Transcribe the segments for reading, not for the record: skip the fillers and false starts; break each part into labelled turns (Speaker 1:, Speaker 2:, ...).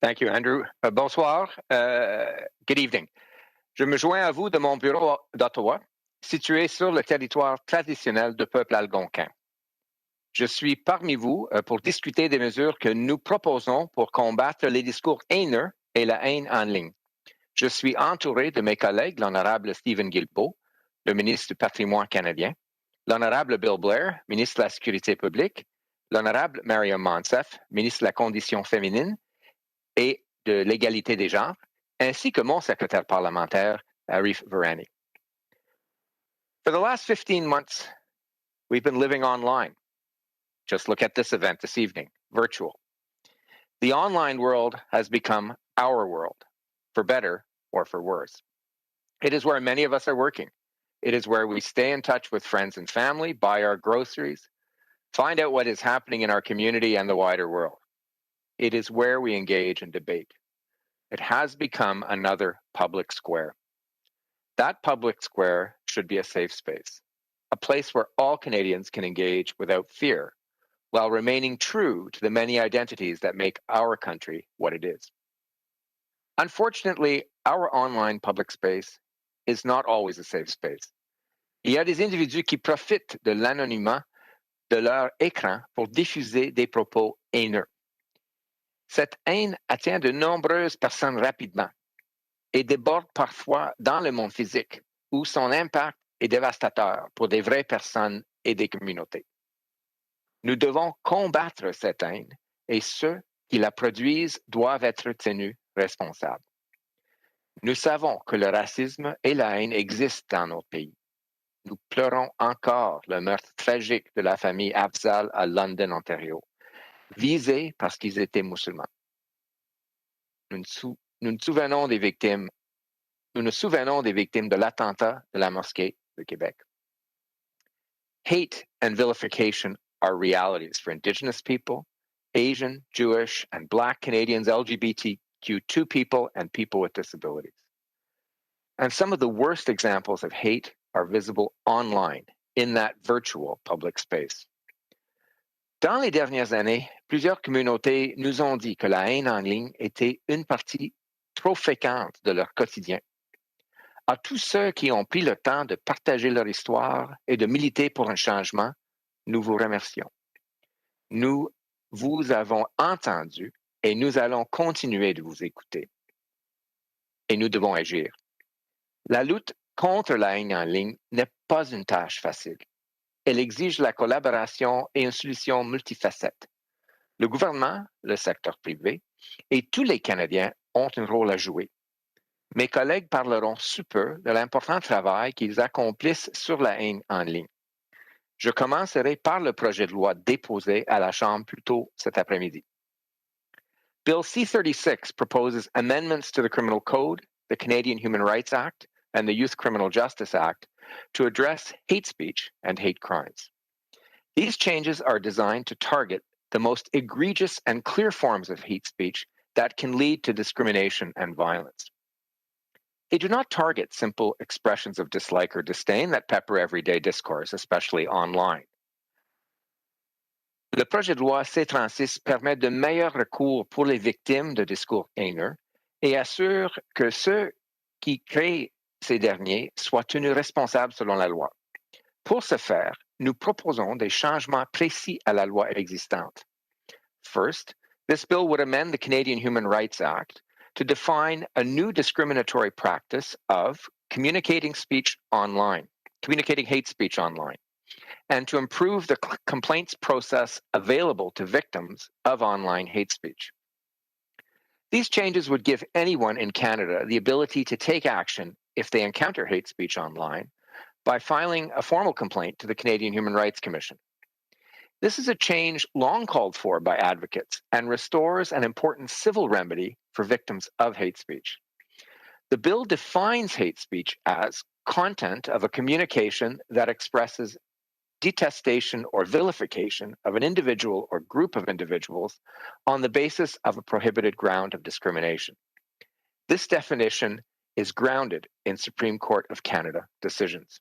Speaker 1: Thank you, Andrew. Bonsoir. Good evening. Je me joins à vous de mon bureau d'Ottawa, situé sur le territoire traditionnel du peuple algonquin. Je suis parmi vous pour discuter des mesures que nous proposons pour combattre les discours haineux et la haine en ligne. Je suis entouré de mes collègues, l'honorable Steven Guilbeault, le ministre du Patrimoine canadien, l'honorable Bill Blair, ministre de la Sécurité publique, l'honorable Maryam Monsef, ministre de la Condition féminine et de l'égalité des genres, ainsi que mon secrétaire parlementaire, Arif Virani. For the last 15 months, we've been living online. Just look at this event this evening, virtual. The online world has become our world, for better or for worse. It is where many of us are working. It is where we stay in touch with friends and family, buy our groceries, find out what is happening in our community and the wider world. It is where we engage in debate. It has become another public square. That public square should be a safe space, a place where all Canadians can engage without fear, while remaining true to the many identities that make our country what it is. Unfortunately, our online public space is not always a safe space. Il y a des individus qui profitent de l'anonymat de leur écran pour diffuser des propos haineux. Cette haine atteint de nombreuses personnes rapidement et déborde parfois dans le monde physique, où son impact est dévastateur pour des vraies personnes et des communautés. Nous devons combattre cette haine et ceux qui la produisent doivent être tenus responsables. Nous savons que le racisme et la haine existent dans notre pays. Nous pleurons encore le meurtre tragique de la famille Afzal à London, Ontario, visés parce qu'ils étaient musulmans. Nous nous souvenons des victimes de l'attentat de la mosquée de Québec. Hate and vilification are realities for Indigenous people, Asian, Jewish, and Black Canadians, LGBTQ2 people, and people with disabilities. And some of the worst examples of hate are visible online, in that virtual public space. Dans les dernières années, plusieurs communautés nous ont dit que la haine en ligne était une partie trop fréquente de leur quotidien. À tous ceux qui ont pris le temps de partager leur histoire et de militer pour un changement, nous vous remercions. Nous vous avons entendu et nous allons continuer de vous écouter. Et nous devons agir. La lutte contre la haine en ligne n'est pas une tâche facile. Elle exige la collaboration et une solution multifacette. Le gouvernement, le secteur privé et tous les Canadiens ont un rôle à jouer. Mes collègues parleront sous peu de l'important travail qu'ils accomplissent sur la haine en ligne. Je commencerai par le projet de loi déposé à la Chambre plus tôt cet après-midi. Bill C-36 proposes amendments to the Criminal Code, the Canadian Human Rights Act, and the Youth Criminal Justice Act to address hate speech and hate crimes. These changes are designed to target the most egregious and clear forms of hate speech that can lead to discrimination and violence. They do not target simple expressions of dislike or disdain that pepper everyday discourse, especially online. Le projet de loi C-36 permet de meilleurs recours pour les victimes de discours haineux et assure que ceux qui créent ces derniers soient tenus responsables selon la loi. Pour ce faire, nous proposons des changements précis à la loi existante. First, this bill would amend the Canadian Human Rights Act to define a new discriminatory practice of communicating hate speech online, and to improve the complaints process available to victims of online hate speech. These changes would give anyone in Canada the ability to take action if they encounter hate speech online by filing a formal complaint to the Canadian Human Rights Commission. This is a change long called for by advocates and restores an important civil remedy for victims of hate speech. The bill defines hate speech as content of a communication that expresses detestation or vilification of an individual or group of individuals on the basis of a prohibited ground of discrimination. This definition is grounded in Supreme Court of Canada decisions.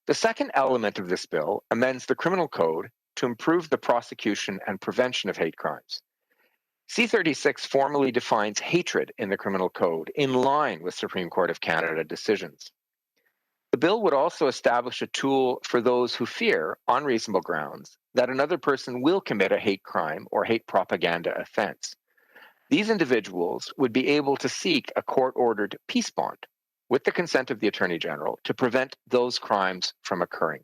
Speaker 1: The second element of this bill amends the criminal code to improve the prosecution and prevention of hate crimes. C-36 formally defines hatred in the criminal code in line with Supreme Court of Canada decisions. The bill would also establish a tool for those who fear, on reasonable grounds, that another person will commit a hate crime or hate propaganda offense. These individuals would be able to seek a court-ordered peace bond with the consent of the Attorney General to prevent those crimes from occurring.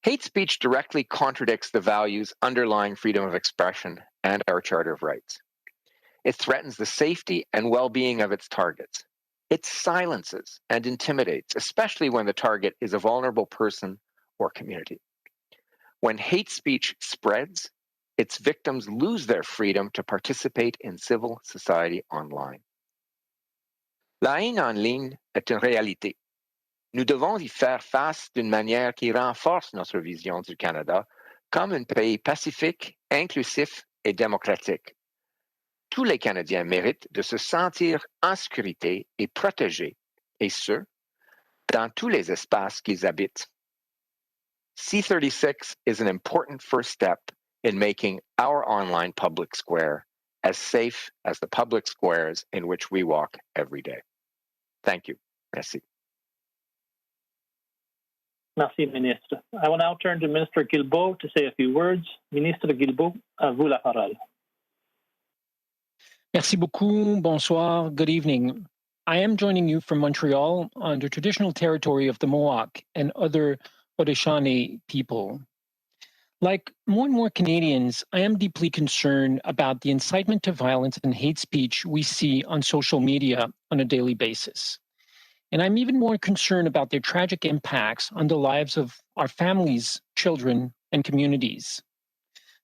Speaker 1: Hate speech directly contradicts the values underlying freedom of expression and our Charter of Rights. It threatens the safety and well-being of its targets. It silences and intimidates, especially when the target is a vulnerable person or community. When hate speech spreads, its victims lose their freedom to participate in civil society online. La haine en ligne est une réalité. Nous devons y faire face d'une manière qui renforce notre vision du Canada comme un pays pacifique, inclusif et démocratique. Tous les Canadiens méritent de se sentir en sécurité et protégés, et ce, dans tous les espaces qu'ils habitent. C-36 is an important first step in making our online public square as safe as the public squares in which we walk every day. Thank you. Merci.
Speaker 2: Merci, Ministre. I will now turn to Minister Guilbeault to say a few words. Ministre Guilbeault, à vous la parole.
Speaker 3: Merci beaucoup. Bonsoir. Good evening. I am joining you from Montreal on the traditional territory of the Mohawk and other Haudenosaunee people. Like more and more Canadians, I am deeply concerned about the incitement to violence and hate speech we see on social media on a daily basis. And I'm even more concerned about their tragic impacts on the lives of our families, children, and communities.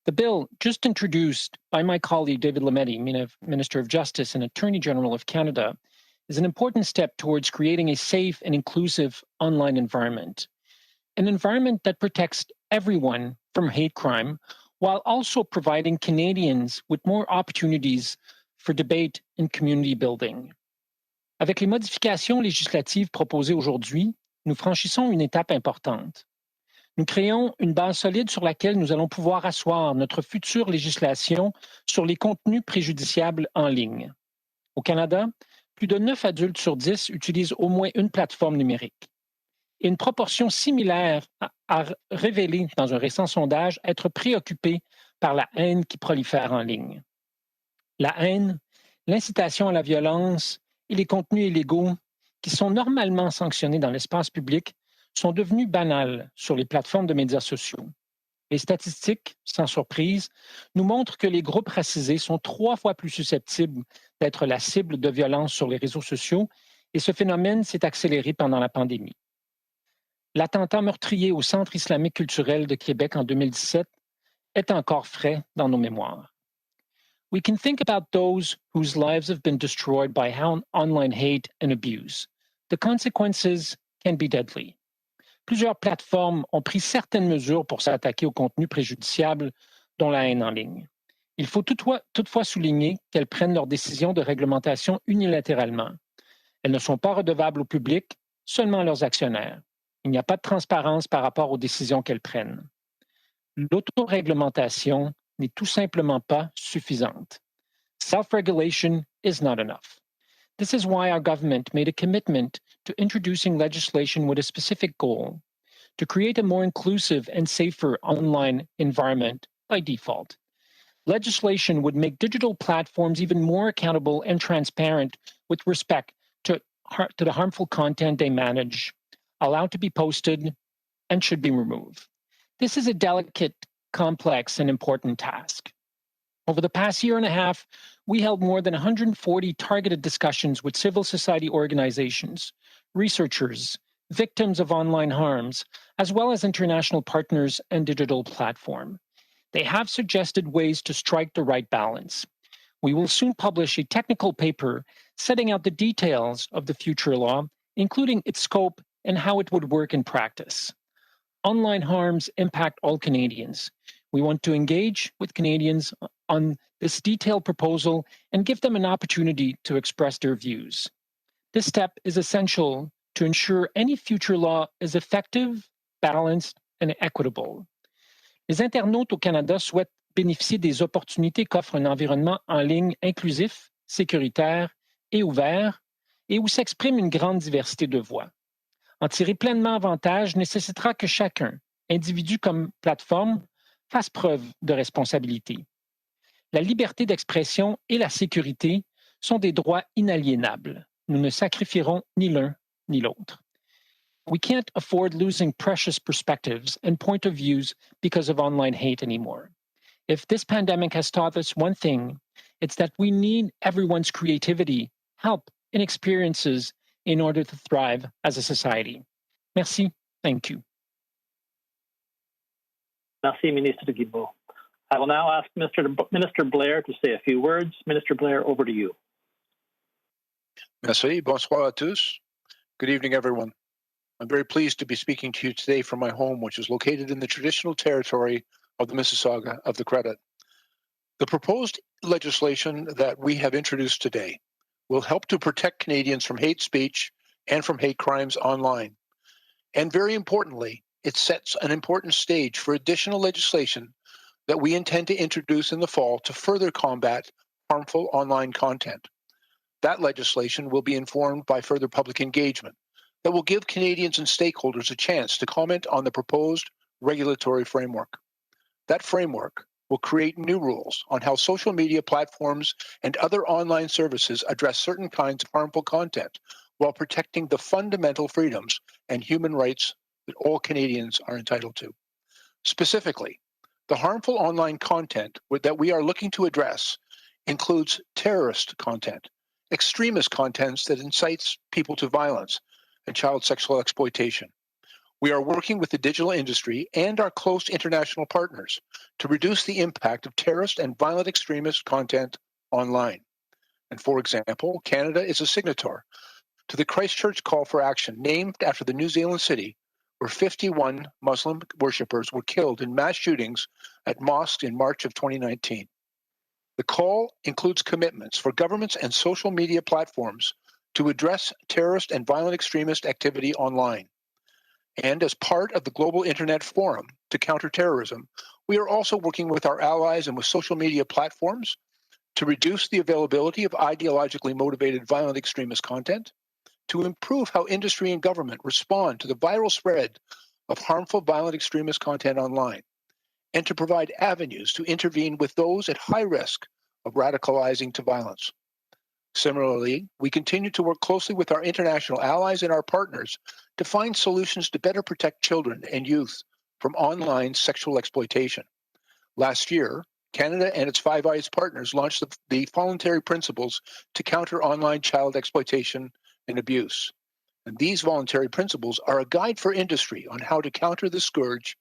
Speaker 3: The bill just introduced by my colleague David Lametti, Minister of Justice and Attorney General of Canada, is an important step towards creating a safe and inclusive online environment. An environment that protects everyone from hate crime while also providing Canadians with more opportunities for debate and community building. Avec les modifications législatives proposées aujourd'hui, nous franchissons une étape importante. Nous créons une base solide sur laquelle nous allons pouvoir asseoir notre future législation sur les contenus préjudiciables en ligne. Au Canada, plus de 9 adultes sur 10 utilisent au moins une plateforme numérique. Et une proportion similaire a révélé dans un récent sondage être préoccupée par la haine qui prolifère en ligne. La haine, l'incitation à la violence et les contenus illégaux qui sont normalement sanctionnés dans l'espace public sont devenus banals sur les plateformes de médias sociaux. Les statistiques, sans surprise, nous montrent que les groupes racisés sont 3 fois plus susceptibles d'être la cible de violences sur les réseaux sociaux et ce phénomène s'est accéléré pendant la pandémie. L'attentat meurtrier au Centre islamique culturel de Québec en 2017 est encore frais dans nos mémoires. We can think about those whose lives have been destroyed by online hate and abuse. The consequences can be deadly. Plusieurs plateformes ont pris certaines mesures pour s'attaquer aux contenus préjudiciables, dont la haine en ligne. Il faut toutefois souligner qu'elles prennent leurs décisions de réglementation unilatéralement. Elles ne sont pas redevables au public, seulement à leurs actionnaires. Il n'y a pas de transparence par rapport aux décisions qu'elles prennent. L'autoréglementation n'est tout simplement pas suffisante. Self-regulation is not enough. This is why our government made a commitment to introducing legislation with a specific goal, to create a more inclusive and safer online environment by default. Legislation would make digital platforms even more accountable and transparent with respect to the harmful content they manage, allowed to be posted, and should be removed. This is a delicate, complex, and important task. Over the past year and a half, we held more than 140 targeted discussions with civil society organizations, researchers, victims of online harms, as well as international partners and digital platforms. They have suggested ways to strike the right balance. We will soon publish a technical paper setting out the details of the future law, including its scope and how it would work in practice. Online harms impact all Canadians. We want to engage with Canadians on this detailed proposal and give them an opportunity to express their views. This step is essential to ensure any future law is effective, balanced, and equitable. Les internautes au Canada souhaitent bénéficier des opportunités qu'offre un environnement en ligne inclusif, sécuritaire et ouvert, et où s'exprime une grande diversité de voix. En tirer pleinement avantage nécessitera que chacun, individu comme plateforme, fasse preuve de responsabilité. La liberté d'expression et la sécurité sont des droits inaliénables. Nous ne sacrifierons ni l'un ni l'autre. We can't afford losing precious perspectives and point of views because of online hate anymore. If this pandemic has taught us one thing, it's that we need everyone's creativity, help, and experiences in order to thrive as a society. Merci. Thank you.
Speaker 2: Merci, Minister Guilbeault. I will now ask Minister Blair to say a few words. Minister Blair, over to you.
Speaker 4: Merci. Bonsoir à tous. Good evening, everyone. I'm very pleased to be speaking to you today from my home, which is located in the traditional territory of the Mississauga of the Credit. The proposed legislation that we have introduced today will help to protect Canadians from hate speech and from hate crimes online. And very importantly, it sets an important stage for additional legislation that we intend to introduce in the fall to further combat harmful online content. That legislation will be informed by further public engagement that will give Canadians and stakeholders a chance to comment on the proposed regulatory framework. That framework will create new rules on how social media platforms and other online services address certain kinds of harmful content while protecting the fundamental freedoms and human rights that all Canadians are entitled to. Specifically, the harmful online content that we are looking to address includes terrorist content, extremist contents that incites people to violence, and child sexual exploitation. We are working with the digital industry and our close international partners to reduce the impact of terrorist and violent extremist content online. And for example, Canada is a signatory to the Christchurch Call for Action, named after the New Zealand city where 51 Muslim worshippers were killed in mass shootings at mosques in March of 2019. The call includes commitments for governments and social media platforms to address terrorist and violent extremist activity online. And as part of the Global Internet Forum to Counter Terrorism, we are also working with our allies and with social media platforms to reduce the availability of ideologically motivated violent extremist content, to improve how industry and government respond to the viral spread of harmful violent extremist content online, and to provide avenues to intervene with those at high risk of radicalizing to violence. Similarly, we continue to work closely with our international allies and our partners to find solutions to better protect children and youth from online sexual exploitation. Last year, Canada and its Five Eyes partners launched the voluntary principles to counter online child exploitation and abuse. And these voluntary principles are a guide for industry on how to counter the scourge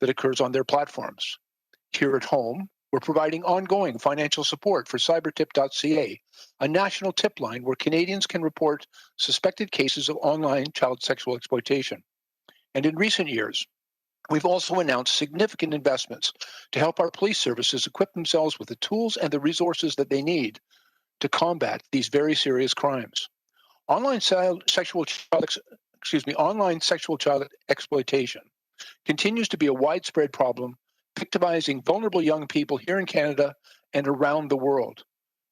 Speaker 4: that occurs on their platforms. Here at home, we're providing ongoing financial support for cybertip.ca, a national tip line where Canadians can report suspected cases of online child sexual exploitation. And in recent years, we've also announced significant investments to help our police services equip themselves with the tools and the resources that they need to combat these very serious crimes. Online sexual child exploitation continues to be a widespread problem, victimizing vulnerable young people here in Canada and around the world.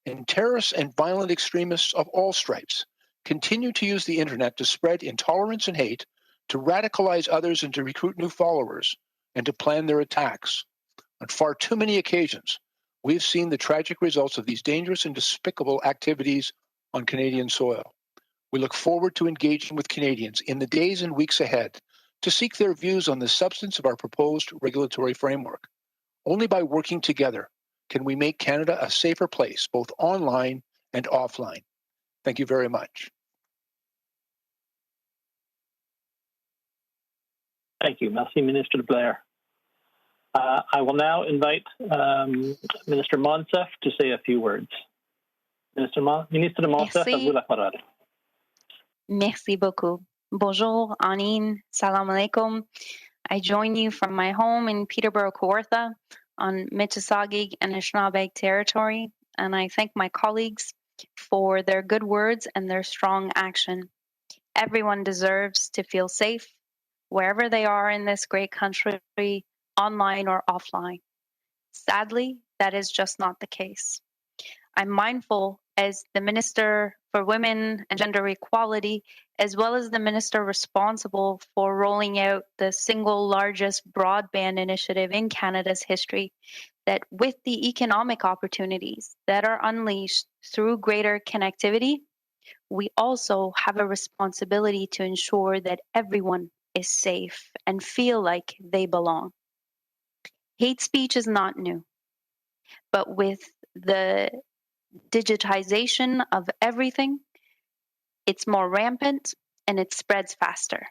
Speaker 4: And terrorists and violent extremists of all stripes continue to use the internet to spread intolerance and hate, to radicalize others and to recruit new followers, and to plan their attacks. On far too many occasions, we've seen the tragic results of these dangerous and despicable activities on Canadian soil. We look forward to engaging with Canadians in the days and weeks ahead to seek their views on the substance of our proposed regulatory framework. Only by working together can we make Canada a safer place, both online and offline. Thank you very much.
Speaker 2: Thank you. Merci, Minister Blair. I will now invite Minister Monsef to say a few words. Minister Monsef, à vous la parole.
Speaker 5: Merci beaucoup. Bonjour, Anin. Salam alaikum. I join you from my home in Peterborough, Kawartha, on Mississauga and Anishinaabe territory, and I thank my colleagues for their good words and their strong action. Everyone deserves to feel safe wherever they are in this great country, online or offline. Sadly, that is just not the case. I'm mindful as the Minister for Women and Gender Equality, as well as the Minister responsible for rolling out the single largest broadband initiative in Canada's history, that with the economic opportunities that are unleashed through greater connectivity, we also have a responsibility to ensure that everyone is safe and feel like they belong. Hate speech is not new, but with the digitization of everything, it's more rampant and it spreads faster.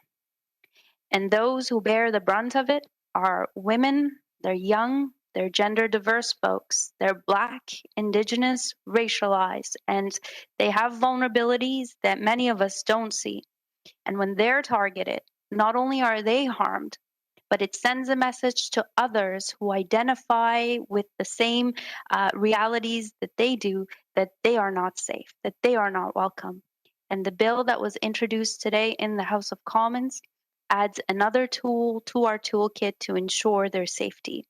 Speaker 5: And those who bear the brunt of it are women, they're young, they're gender diverse folks, they're Black, Indigenous, racialized, and they have vulnerabilities that many of us don't see. And when they're targeted, not only are they harmed, but it sends a message to others who identify with the same realities that they do, that they are not safe, that they are not welcome. And the bill that was introduced today in the House of Commons adds another tool to our toolkit to ensure their safety.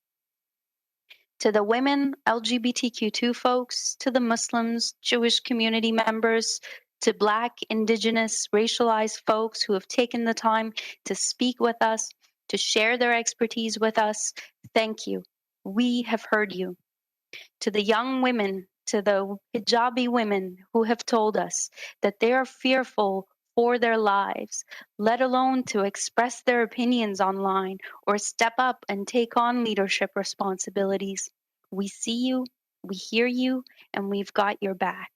Speaker 5: To the women, LGBTQ2 folks, to the Muslims, Jewish community members, to Black, Indigenous, racialized folks who have taken the time to speak with us, to share their expertise with us, thank you. We have heard you. To the young women, to the hijabi women who have told us that they are fearful for their lives, let alone to express their opinions online or step up and take on leadership responsibilities. We see you, we hear you, and we've got your back.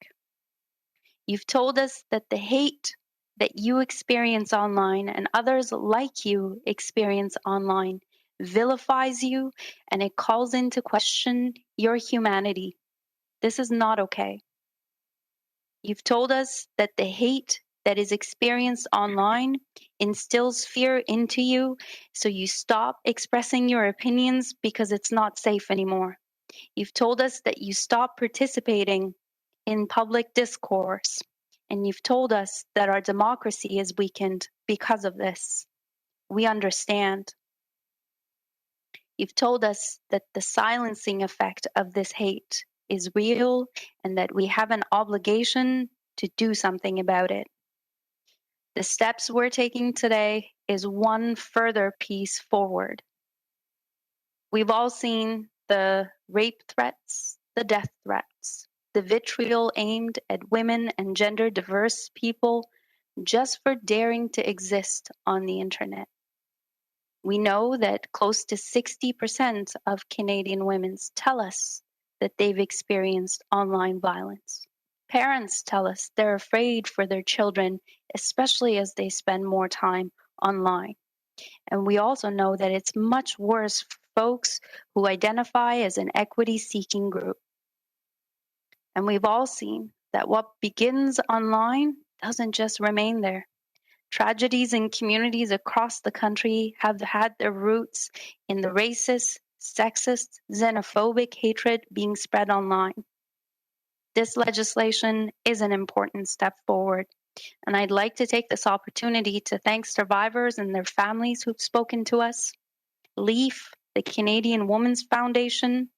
Speaker 5: You've told us that the hate that you experience online and others like you experience online vilifies you and it calls into question your humanity. This is not okay. You've told us that the hate that is experienced online instills fear into you, so you stop expressing your opinions because it's not safe anymore. You've told us that you stop participating in public discourse, and you've told us that our democracy is weakened because of this. We understand. You've told us that the silencing effect of this hate is real and that we have an obligation to do something about it. The steps we're taking today is one further piece forward. We've all seen the rape threats, the death threats, the vitriol aimed at women and gender diverse people just for daring to exist on the internet. We know that close to 60% of Canadian women tell us that they've experienced online violence. Parents tell us they're afraid for their children, especially as they spend more time online. And we also know that it's much worse for folks who identify as an equity-seeking group. And we've all seen that what begins online doesn't just remain there. Tragedies in communities across the country have had their roots in the racist, sexist, xenophobic hatred being spread online. This legislation is an important step forward, and I'd like to take this opportunity to thank survivors and their families who've spoken to us, LEAF, the Canadian Women's Foundation,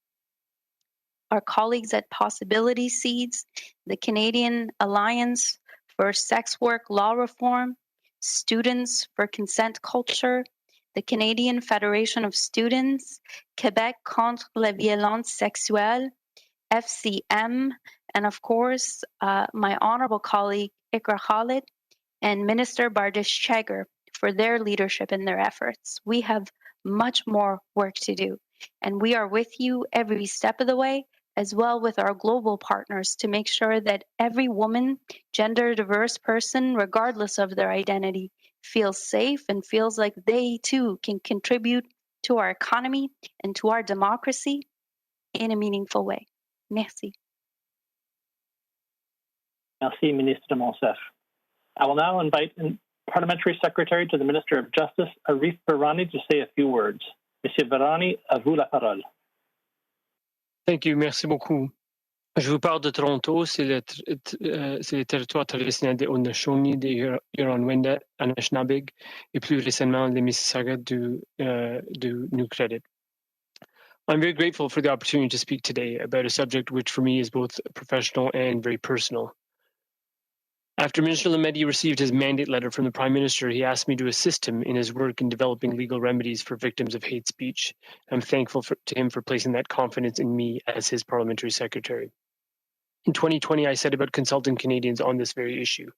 Speaker 5: our colleagues at Possibility Seeds, the Canadian Alliance for Sex Work Law Reform, Students for Consent Culture, the Canadian Federation of Students, Québec contre la violence sexuelle, FCM, and of course, my honorable colleague Iqra Khalid and Minister Bardish Chagger for their leadership and their efforts. We have much more work to do, and we are with you every step of the way, as well with our global partners, to make sure that every woman, gender diverse person, regardless of their identity, feels safe and feels like they too can contribute to our economy and to our democracy in a meaningful way. Merci.
Speaker 2: Merci, Minister Monsef. I will now invite Parliamentary Secretary to the Minister of Justice, Arif Virani, to say a few words. Monsieur Virani, à vous la parole.
Speaker 3: Thank you, merci beaucoup. Je vous parle de Toronto, c'est le territoire traditionnel des Haudenosaunee, des Huron-Wendat, Anishinaabeg, et plus récemment les Mississauga du New Credit. I'm very grateful for the opportunity to speak today about a subject which for me is both professional and very personal. After Minister Lametti received his mandate letter from the Prime Minister, he asked me to assist him in his work in developing legal remedies for victims of hate speech. I'm thankful to him for placing that confidence in me as his parliamentary secretary. In 2020, I set about consulting Canadians on this very issue.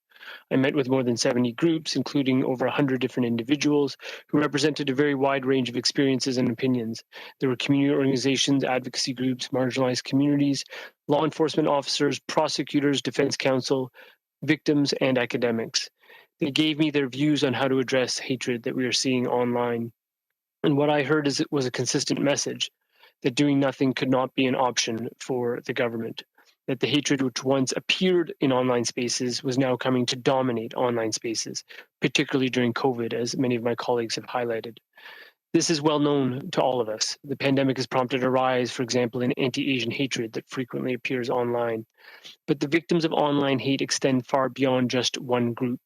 Speaker 3: I met with more than 70 groups, including over 100 different individuals who represented a very wide range of experiences and opinions. There were community organizations, advocacy groups, marginalized communities, law enforcement officers, prosecutors, defense counsel, victims, and academics. They gave me their views on how to address hatred that we are seeing online. And what I heard was a consistent message that doing nothing could not be an option for the government, that the hatred which once appeared in online spaces was now coming to dominate online spaces, particularly during COVID, as many of my colleagues have highlighted. This is well known to all of us. The pandemic has prompted a rise, for example, in anti-Asian hatred that frequently appears online. But the victims of online hate extend far beyond just one group.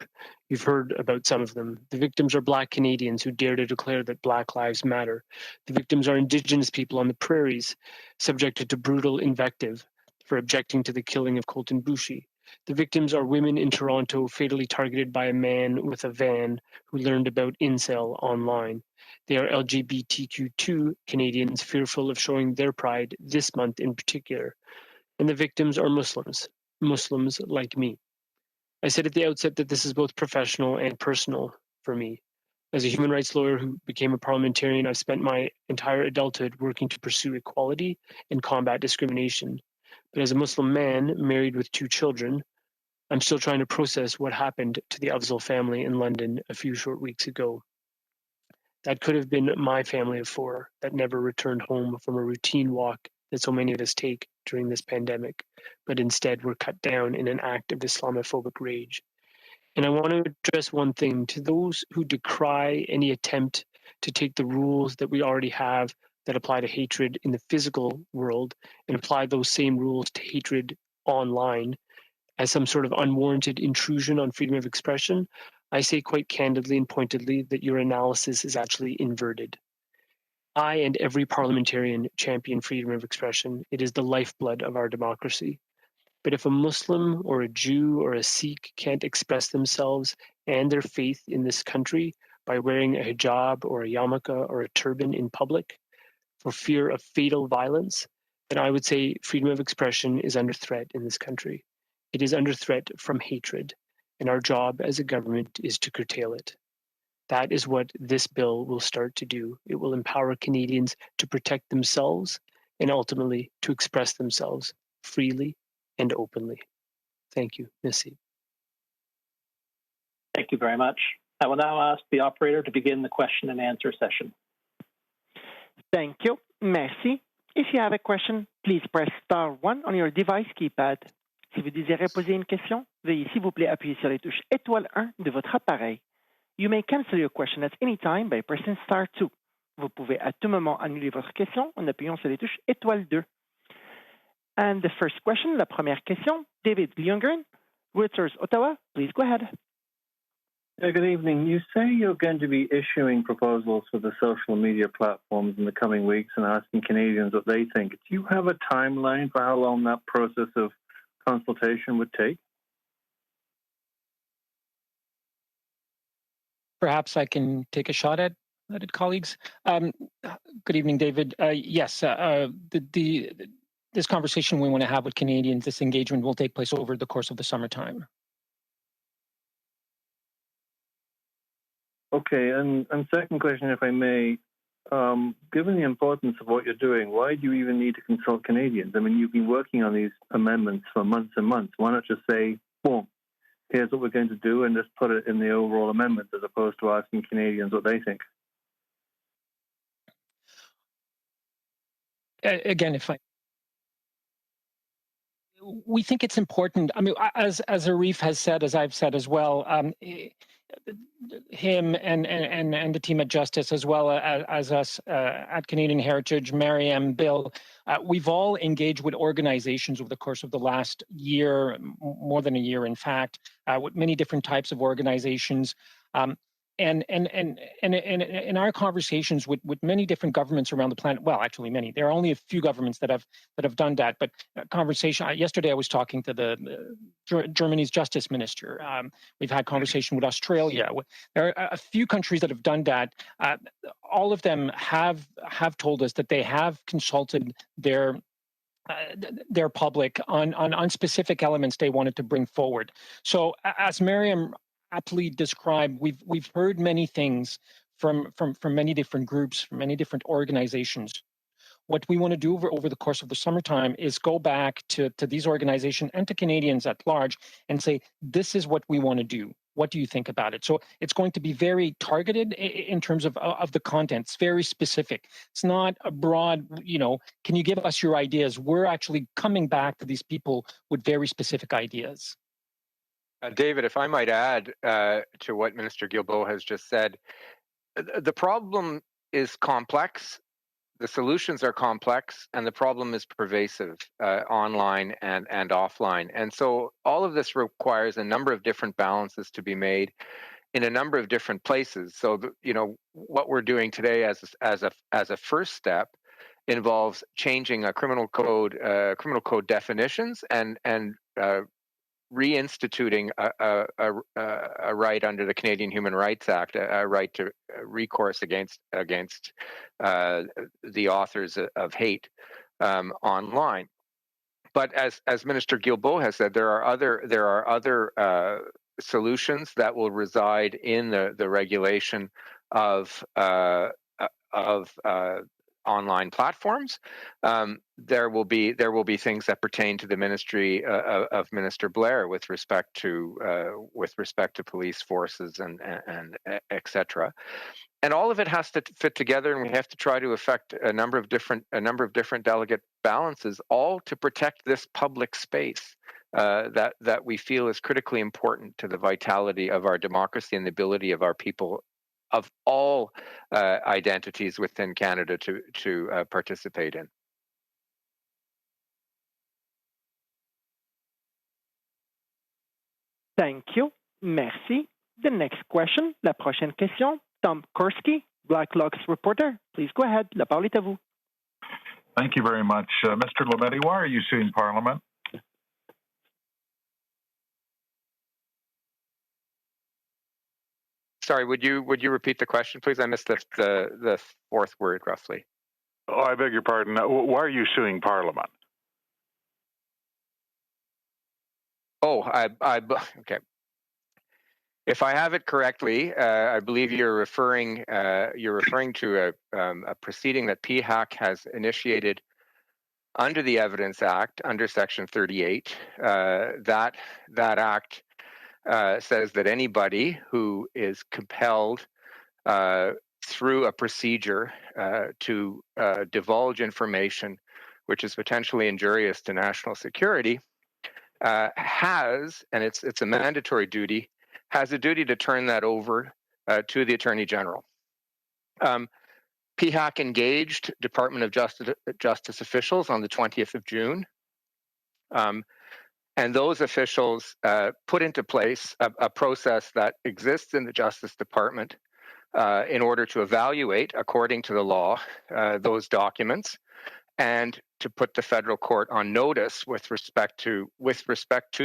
Speaker 3: You've heard about some of them. The victims are Black Canadians who dare to declare that Black lives matter. The victims are Indigenous people on the prairies, subjected to brutal invective for objecting to the killing of Colton Boushie. The victims are women in Toronto fatally targeted by a man with a van who learned about incel online. They are LGBTQ2 Canadians fearful of showing their pride this month in particular. And the victims are Muslims like me. I said at the outset that this is both professional and personal for me. As a human rights lawyer who became a parliamentarian, I've spent my entire adulthood working to pursue equality and combat discrimination. But as a Muslim man married with 2 children, I'm still trying to process what happened to the Afzal family in London a few short weeks ago. That could have been my family of 4 that never returned home from a routine walk that so many of us take during this pandemic, but instead were cut down in an act of Islamophobic rage. And I want to address one thing to those who decry any attempt to take the rules that we already have that apply to hatred in the physical world and apply those same rules to hatred online as some sort of unwarranted intrusion on freedom of expression. I say quite candidly and pointedly that your analysis is actually inverted. I and every parliamentarian champion freedom of expression. It is the lifeblood of our democracy. But if a Muslim or a Jew or a Sikh can't express themselves and their faith in this country by wearing a hijab or a yarmulke or a turban in public for fear of fatal violence, then I would say freedom of expression is under threat in this country. It is under threat from hatred, and our job as a government is to curtail it. That is what this bill will start to do. It will empower Canadians to protect themselves and ultimately to express themselves freely and openly. Thank you, Merci.
Speaker 2: Thank you very much. I will now ask the operator to begin the question and answer session.
Speaker 6: Thank you. Merci. If you have a question, please press star 1 on your device keypad. Si vous désirez poser une question, veuillez s'il vous plaît appuyer sur les touches étoile 1 de votre appareil. You may cancel your question at any time by pressing star 2. Vous pouvez à tout moment annuler votre question en appuyant sur les touches étoile 2. And the first question, la première question, David Lametti, Reuters, Ottawa. Please go ahead.
Speaker 7: Good evening. You say you're going to be issuing proposals for the social media platforms in the coming weeks and asking Canadians what they think. Do you have a timeline for how long that process of consultation would take?
Speaker 3: Perhaps I can take a shot at it, colleagues. Good evening, David. Yes, this conversation we want to have with Canadians, this engagement will take place over the course of the summertime.
Speaker 7: Okay, and second question, if I may, given the importance of what you're doing, why do you even need to consult Canadians? I mean, you've been working on these amendments for months and months. Why not just say, boom, here's what we're going to do, and just put it in the overall amendment as opposed to asking Canadians what they think?
Speaker 3: Again, we think it's important. I mean, as Arif has said, as I've said as well, him and the team at Justice, as well as us at Canadian Heritage, Maryam, Bill, we've all engaged with organizations over the course of the last year, more than a year, in fact, with many different types of organizations. And in our conversations with many different governments around the planet, well, actually many. There are only a few governments that have done that. But yesterday, I was talking to Germany's Justice Minister. We've had conversation with Australia. There are a few countries that have done that. All of them have told us that they have consulted their public on specific elements they wanted to bring forward. So as Maryam aptly described, we've heard many things from many different groups, from many different organizations. What we want to do over the course of the summertime is go back to these organizations and to Canadians at large and say, this is what we want to do. What do you think about it? So it's going to be very targeted in terms of the content. It's very specific. It's not a broad, can you give us your ideas? We're actually coming back to these people with very specific ideas.
Speaker 1: David, if I might add to what Minister Guilbeault has just said, the problem is complex, the solutions are complex, and the problem is pervasive online and offline. And so all of this requires a number of different balances to be made in a number of different places. So, what we're doing today as a first step involves changing a criminal code definitions and reinstituting a right under the Canadian Human Rights Act, a right to recourse against the authors of hate online. But as Minister Guilbeault has said, there are other solutions that will reside in the regulation of online platforms. There will be things that pertain to the ministry of Minister Blair with respect to police forces and etc. And all of it has to fit together, and we have to try to affect a number of different delegate balances, all to protect this public space that we feel is critically important to the vitality of our democracy and the ability of our people of all identities within Canada to participate in.
Speaker 6: Thank you. Merci. The next question, la prochaine question, Tom Kurski, Blacklock's reporter. Please go ahead. La parole est à vous.
Speaker 8: Thank you very much. Mr. Lametti, why are you suing Parliament?
Speaker 1: Sorry, would you repeat the question, please? I missed the fourth word roughly.
Speaker 8: Oh, I beg your pardon. Why are you suing Parliament?
Speaker 1: Oh, okay. If I have it correctly, I believe you're referring to a proceeding that PHAC has initiated under the Evidence Act, under Section 38. That act says that anybody who is compelled through a procedure to divulge information which is potentially injurious to national security has, and it's a mandatory duty, has a duty to turn that over to the Attorney General. PHAC engaged Department of Justice officials on the 20th of June. And those officials put into place a process that exists in the Justice Department in order to evaluate, according to the law, those documents, and to put the federal court on notice with respect to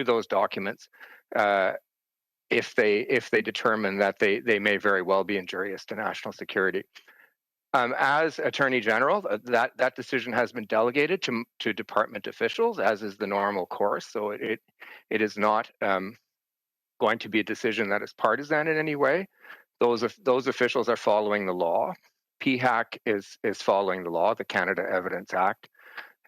Speaker 1: those documents, if they determine that they may very well be injurious to national security. As Attorney General, that decision has been delegated to department officials, as is the normal course. So it is not going to be a decision that is partisan in any way. Those officials are following the law. PHAC is following the law, the Canada Evidence Act,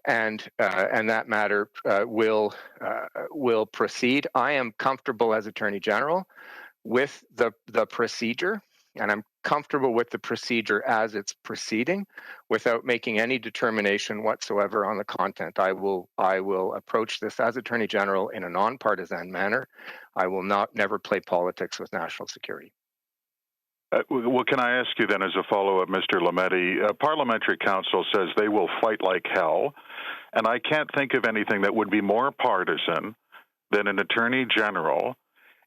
Speaker 1: and that matter will proceed. I am comfortable as Attorney General with the procedure, and I'm comfortable with the procedure as it's proceeding without making any determination whatsoever on the content. I will approach this as Attorney General in a nonpartisan manner. I will never play politics with national security.
Speaker 8: Well, can I ask you then as a follow-up, Mr. Lametti, Parliamentary Council says they will fight like hell, and I can't think of anything that would be more partisan than an Attorney General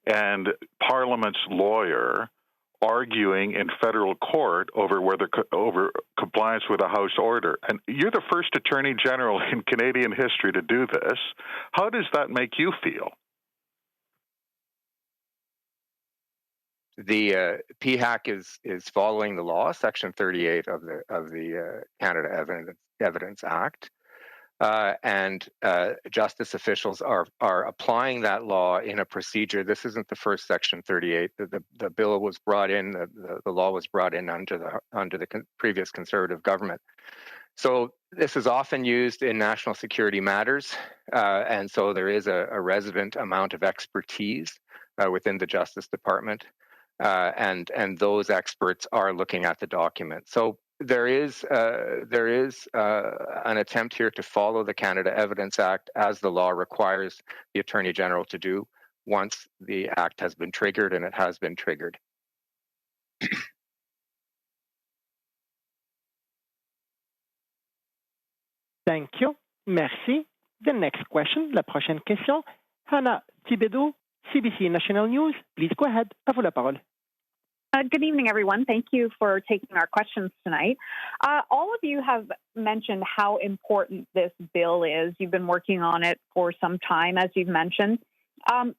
Speaker 8: and Parliament's lawyer arguing in federal court over compliance with a House order. And you're the first Attorney General in Canadian history to do this. How does that make you feel?
Speaker 1: The PHAC is following the law, Section 38 of the Canada Evidence Act. And justice officials are applying that law in a procedure. This isn't the first Section 38. The bill was brought in. The law was brought in under the previous Conservative government. So this is often used in national security matters, and so there is a resident amount of expertise within the Justice Department, and those experts are looking at the document. So there is an attempt here to follow the Canada Evidence Act as the law requires the Attorney General to do once the act has been triggered, and it has been triggered.
Speaker 6: Thank you. Merci. The next question, la prochaine question, Hannah Thibodeau, CBC National News. Please go ahead. À vous la parole.
Speaker 9: Good evening, everyone. Thank you for taking our questions tonight. All of you have mentioned how important this bill is. You've been working on it for some time, as you've mentioned.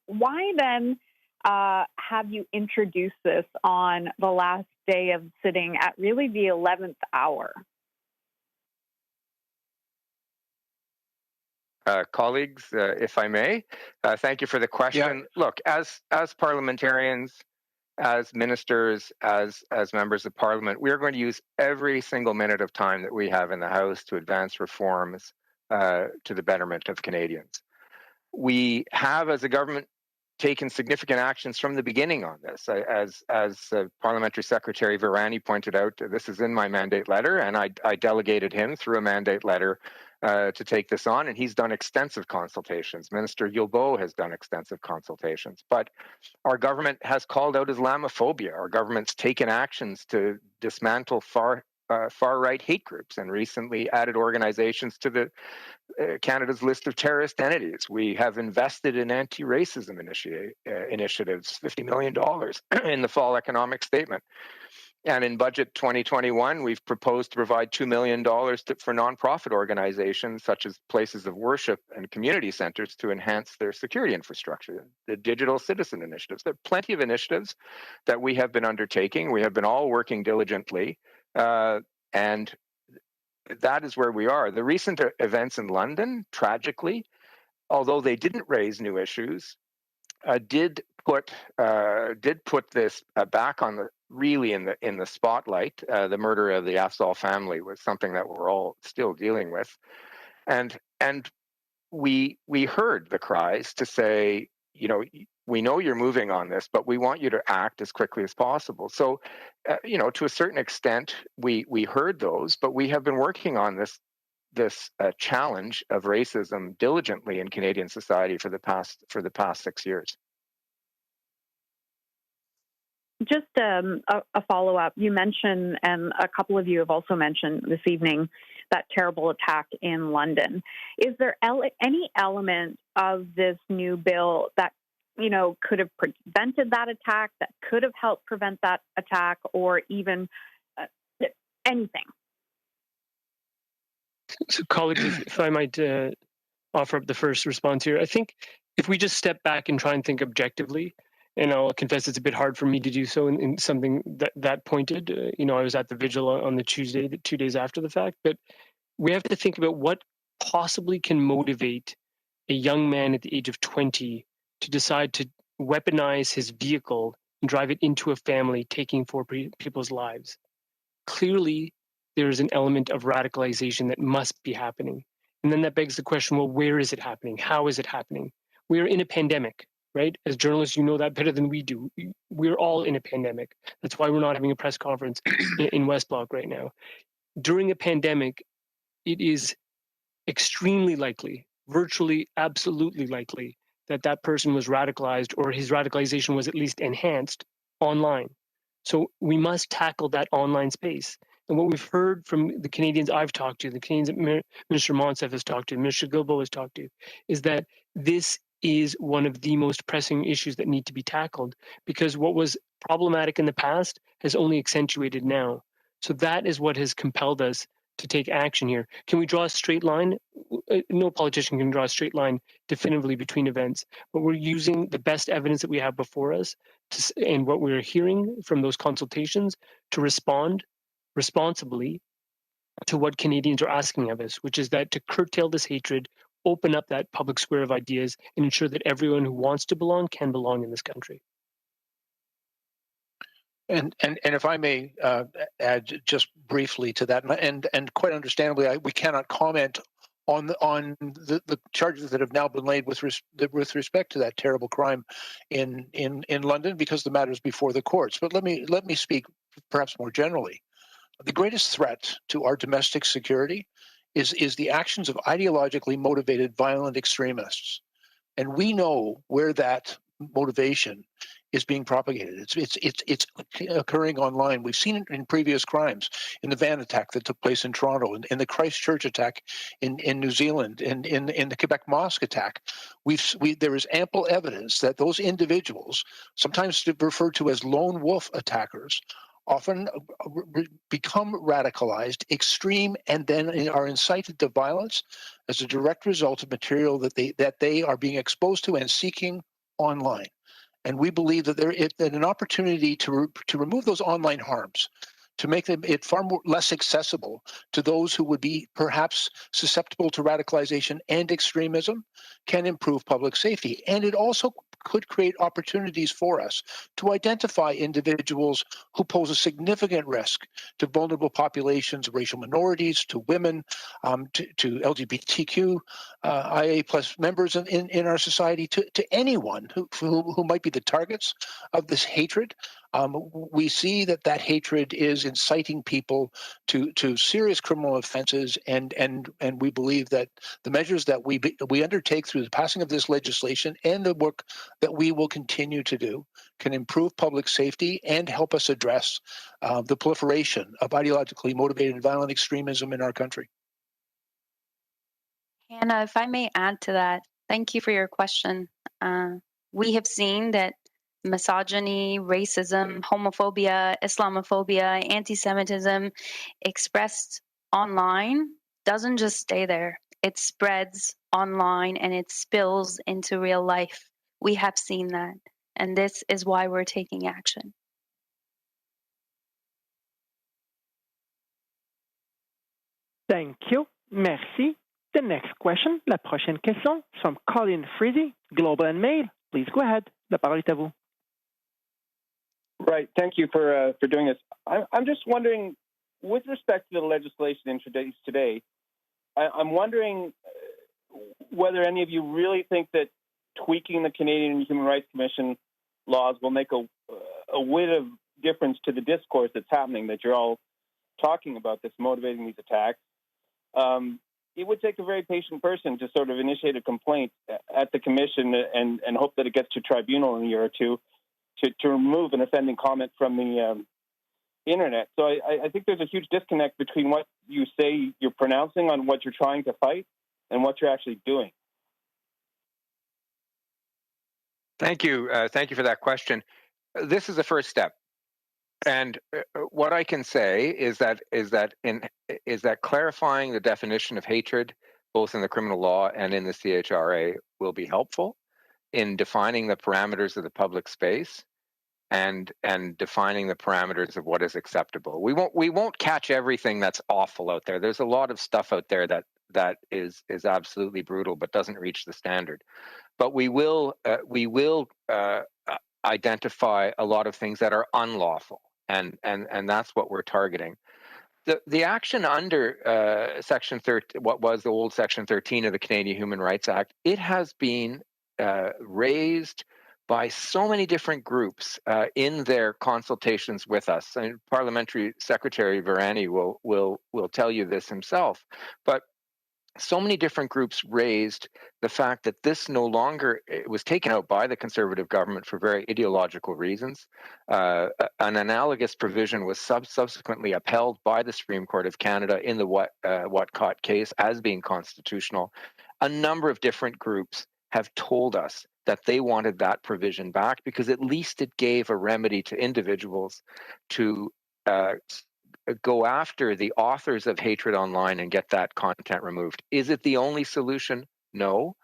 Speaker 9: Why then have you introduced this on the last day of sitting at really the 11th hour?
Speaker 1: Colleagues, if I may, thank you for the question.
Speaker 4: Yeah.
Speaker 1: Look, as parliamentarians, as ministers, as members of Parliament, we are going to use every single minute of time that we have in the House to advance reforms to the betterment of Canadians. We have, as a government, taken significant actions from the beginning on this. As Parliamentary Secretary Virani pointed out, this is in my mandate letter, and I delegated him through a mandate letter to take this on, and he's done extensive consultations. Minister Guilbeault has done extensive consultations, but our government has called out Islamophobia. Our government's taken actions to dismantle far-right hate groups and recently added organizations to the Canada's list of terrorist entities. We have invested in anti-racism initiatives, $50 million in the fall economic statement. And in Budget 2021, we've proposed to provide $2 million for nonprofit organizations such as places of worship and community centers to enhance their security infrastructure. The digital citizen initiatives. There are plenty of initiatives that we have been undertaking. We have been all working diligently, and that is where we are. The recent events in London, tragically, although they didn't raise new issues, did put this back on in the spotlight. The murder of the Afzal family was something that we're all still dealing with, and we heard the cries to say, we know you're moving on this, but we want you to act as quickly as possible. So, to a certain extent, we heard those, but we have been working on this challenge of racism diligently in Canadian society for the past 6 years.
Speaker 9: Just a follow-up. You mentioned, and a couple of you have also mentioned this evening, that terrible attack in London. Is there any element of this new bill that could have prevented that attack, that could have helped prevent that attack, or even anything?
Speaker 3: So, colleagues, if I might offer up the first response here, I think if we just step back and try and think objectively, and I'll confess it's a bit hard for me to do so in something that pointed. I was at the vigil on the Tuesday, 2 days after the fact, but we have to think about what possibly can motivate a young man at the age of 20 to decide to weaponize his vehicle and drive it into a family, taking 4 people's lives. Clearly, there is an element of radicalization that must be happening. And then that begs the question, well, where is it happening? How is it happening? We are in a pandemic, right? As journalists, you know that better than we do. We're all in a pandemic. That's why we're not having a press conference in West Block right now. During a pandemic, it is extremely likely, virtually absolutely likely, that person was radicalized, or his radicalization was at least enhanced online. So we must tackle that online space. And what we've heard from the Canadians I've talked to, the Canadians that Minister Monsef has talked to, Minister Guilbeault has talked to, is that this
Speaker 10: is one of the most pressing issues that need to be tackled, because what was problematic in the past has only accentuated now. So that is what has compelled us to take action here. Can we draw a straight line? No politician can draw a straight line definitively between events, but we're using the best evidence that we have before us and what we're hearing from those consultations to respond responsibly to what Canadians are asking of us, which is that to curtail this hatred, open up that public square of ideas, and ensure that everyone who wants to belong can belong in this country.
Speaker 4: And if I may add just briefly to that, and quite understandably, we cannot comment on the charges that have now been laid with respect to that terrible crime in London, because the matter is before the courts. But let me speak perhaps more generally. The greatest threat to our domestic security is the actions of ideologically motivated violent extremists, and we know where that motivation is being propagated. It's occurring online. We've seen it in previous crimes, in the van attack that took place in Toronto, in the Christchurch attack in New Zealand, in the Quebec mosque attack. There is ample evidence that those individuals, sometimes referred to as lone wolf attackers, often become radicalized, extreme, and then are incited to violence as a direct result of material that they are being exposed to and seeking online. And we believe that that an opportunity to remove those online harms, to make it far less accessible to those who would be perhaps susceptible to radicalization and extremism, can improve public safety. And it also could create opportunities for us to identify individuals who pose a significant risk to vulnerable populations, racial minorities, to women, to LGBTQ, IA plus members in our society, to anyone who might be the targets of this hatred. We see that hatred is inciting people to serious criminal offenses, and we believe that the measures that we undertake through the passing of this legislation and the work that we will continue to do can improve public safety and help us address the proliferation of ideologically motivated violent extremism in our country.
Speaker 5: Hannah, if I may add to that, thank you for your question. We have seen that misogyny, racism, homophobia, Islamophobia, anti-Semitism expressed online doesn't just stay there. It spreads online and it spills into real life. We have seen that, and this is why we're taking action.
Speaker 6: Thank you. Merci. The next question, la prochaine question, from Colin Frizzy, Global and Mail. Please go ahead. La parole est à vous.
Speaker 11: Right. Thank you for doing this. I'm just wondering, with respect to the legislation introduced today, I'm wondering whether any of you really think that tweaking the Canadian Human Rights Commission laws will make a whit of difference to the discourse that's happening, that you're all talking about, that's motivating these attacks. It would take a very patient person to sort of initiate a complaint at the commission and hope that it gets to tribunal in a year or two to remove an offending comment from the internet. So I think there's a huge disconnect between what you say you're pronouncing on what you're trying to fight and what you're actually doing.
Speaker 1: Thank you. Thank you for that question. This is the first step. And what I can say is that clarifying the definition of hatred, both in the criminal law and in the CHRA, will be helpful in defining the parameters of the public space and defining the parameters of what is acceptable. We won't catch everything that's awful out there. There's a lot of stuff out there that is absolutely brutal but doesn't reach the standard. But we will identify a lot of things that are unlawful. And that's what we're targeting. The action under Section 13, what was the old Section 13 of the Canadian Human Rights Act, it has been raised by so many different groups in their consultations with us. And Parliamentary Secretary Virani will tell you this himself. But so many different groups raised the fact that this no longer, it was taken out by the Conservative government for very ideological reasons. An analogous provision was subsequently upheld by the Supreme Court of Canada in the Whatcott case as being constitutional. A number of different groups have told us that they wanted that provision back because at least it gave a remedy to individuals to go after the authors of hatred online and get that content removed. Is it the only solution? No.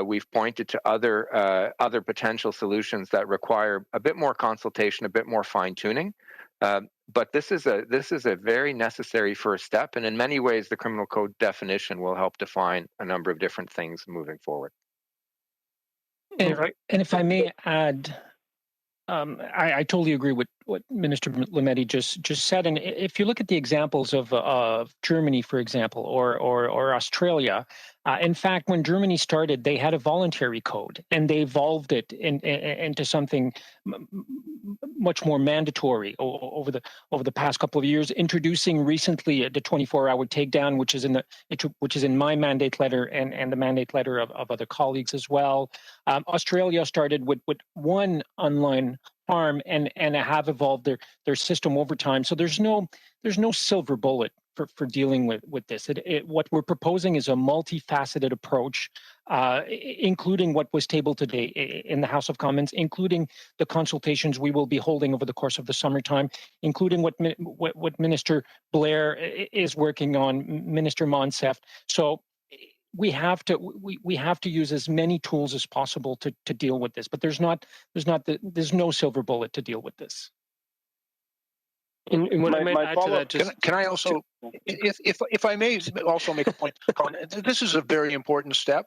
Speaker 1: We've pointed to other potential solutions that require a bit more consultation, a bit more fine-tuning. But this is a very necessary first step, and in many ways, the criminal code definition will help define a number of different things moving forward.
Speaker 3: And if I may add, I totally agree with what Minister Lametti just said. And if you look at the examples of Germany, for example, or Australia, in fact, when Germany started, they had a voluntary code, and they evolved it into something much more mandatory over the past couple of years, introducing recently the 24-hour takedown, which is in my mandate letter and the mandate letter of other colleagues as well. Australia started with one online harm and have evolved their system over time. So there's no silver bullet for dealing with this. What we're proposing is a multifaceted approach, including what was tabled today in the House of Commons, including the consultations we will be holding over the course of the summertime, including what Minister Blair is working on, Minister Monsef. So we have to use as many tools as possible to deal with this, but there's no silver bullet to deal with this.
Speaker 10: And what I might add to that,
Speaker 4: can I also, if I may also make a point, this is a very important step,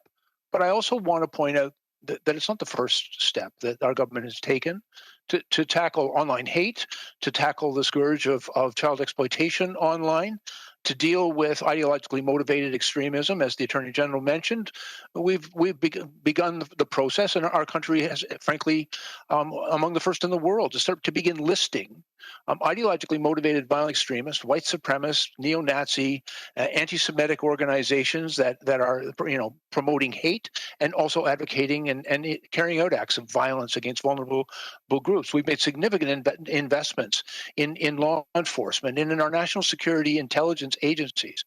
Speaker 4: but I also want to point out that it's not the first step that our government has taken to tackle online hate, to tackle the scourge of child exploitation online, to deal with ideologically motivated extremism, as the Attorney General mentioned. We've begun the process, and our country has, frankly, among the first in the world, to begin listing ideologically motivated violent extremists, white supremacists, neo-Nazi, anti-Semitic organizations that are promoting hate and also advocating and carrying out acts of violence against vulnerable groups. We've made significant investments in law enforcement and in our national security intelligence agencies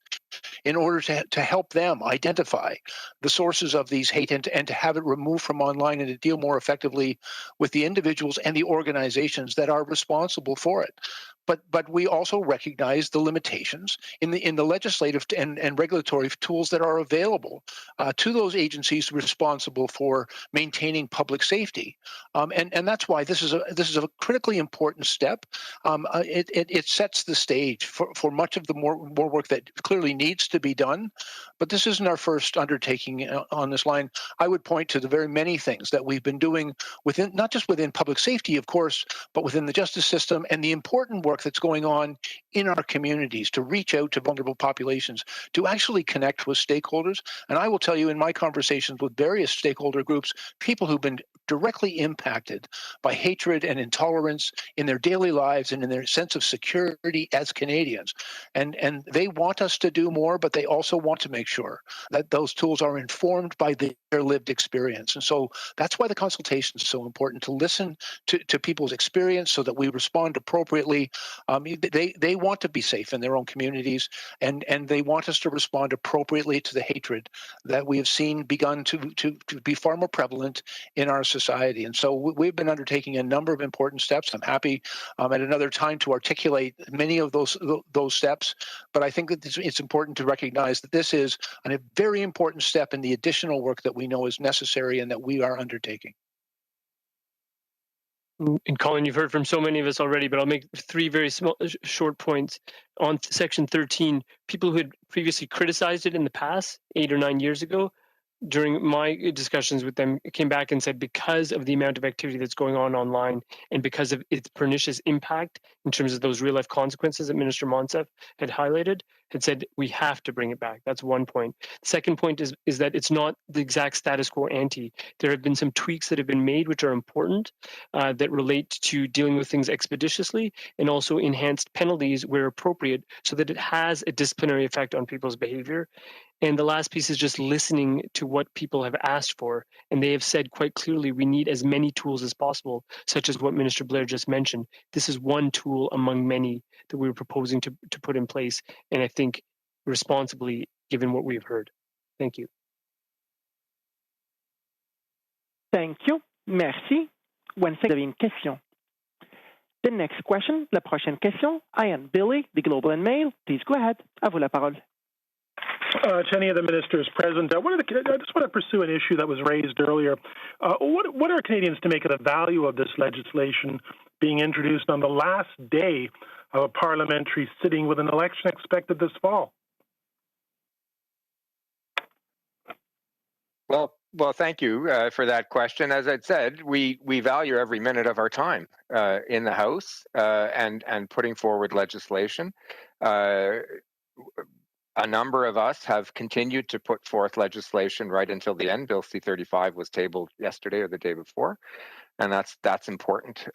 Speaker 4: in order to help them identify the sources of these hate and to have it removed from online and to deal more effectively with the individuals and the organizations that are responsible for it. But we also recognize the limitations in the legislative and regulatory tools that are available to those agencies responsible for maintaining public safety, and that's why this is a critically important step. It sets the stage for much of the more work that clearly needs to be done. But this isn't our first undertaking on this line. I would point to the very many things that we've been doing within, not just within public safety, of course, but within the justice system, and the important work that's going on in our communities to reach out to vulnerable populations, to actually connect with stakeholders. And I will tell you, in my conversations with various stakeholder groups, people who've been directly impacted by hatred and intolerance in their daily lives and in their sense of security as Canadians. And they want us to do more, but they also want to make sure that those tools are informed by their lived experience. And so that's why the consultation is so important, to listen to people's experience so that we respond appropriately. They want to be safe in their own communities, and they want us to respond appropriately to the hatred that we have seen begun to be far more prevalent in our society. And so we've been undertaking a number of important steps. I'm happy at another time to articulate many of those steps, but I think that it's important to recognize that this is a very important step in the additional work that we know is necessary and that we are undertaking.
Speaker 10: And Colin, you've heard from so many of us already, but I'll make three very short points. On Section 13, people who had previously criticized it in the past, 8 or 9 years ago, during my discussions with them, came back and said, because of the amount of activity that's going on online and because of its pernicious impact in terms of those real life consequences that Minister Monsef had highlighted, had said we have to bring it back. That's one point. The second point is that it's not the exact status quo ante. There have been some tweaks that have been made which are important, that relate to dealing with things expeditiously, and also enhanced penalties where appropriate so that it has a disciplinary effect on people's behavior. And the last piece is just listening to what people have asked for. And they have said quite clearly, we need as many tools as possible, such as what Minister Blair just mentioned. This is one tool among many that we were proposing to put in place. And I think responsibly, given what we've heard. Thank you.
Speaker 6: Thank you. Merci. When vous avez une question. The next question, la prochaine question, Ian Billy, the Globe and Mail. Please go ahead. À vous la parole.
Speaker 12: To any of the ministers present, I just want to pursue an issue that was raised earlier. What are Canadians to make of the value of this legislation being introduced on the last day of a parliamentary sitting with an election expected this fall?
Speaker 1: Well, thank you for that question. As I'd said, we value every minute of our time in the House and putting forward legislation. A number of us have continued to put forth legislation right until the end. Bill C-35 was tabled yesterday or the day before, and that's important.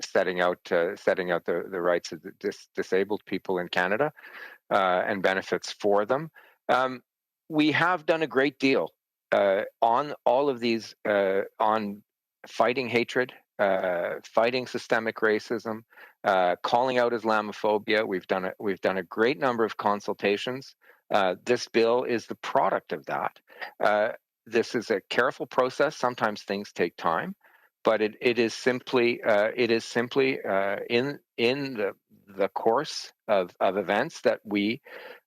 Speaker 1: Setting out the rights of the disabled people in Canada and benefits for them. We have done a great deal on all of these, on fighting hatred, fighting systemic racism, calling out Islamophobia. We've done a great number of consultations. This bill is the product of that. This is a careful process. Sometimes things take time, but it is simply in the course of events that we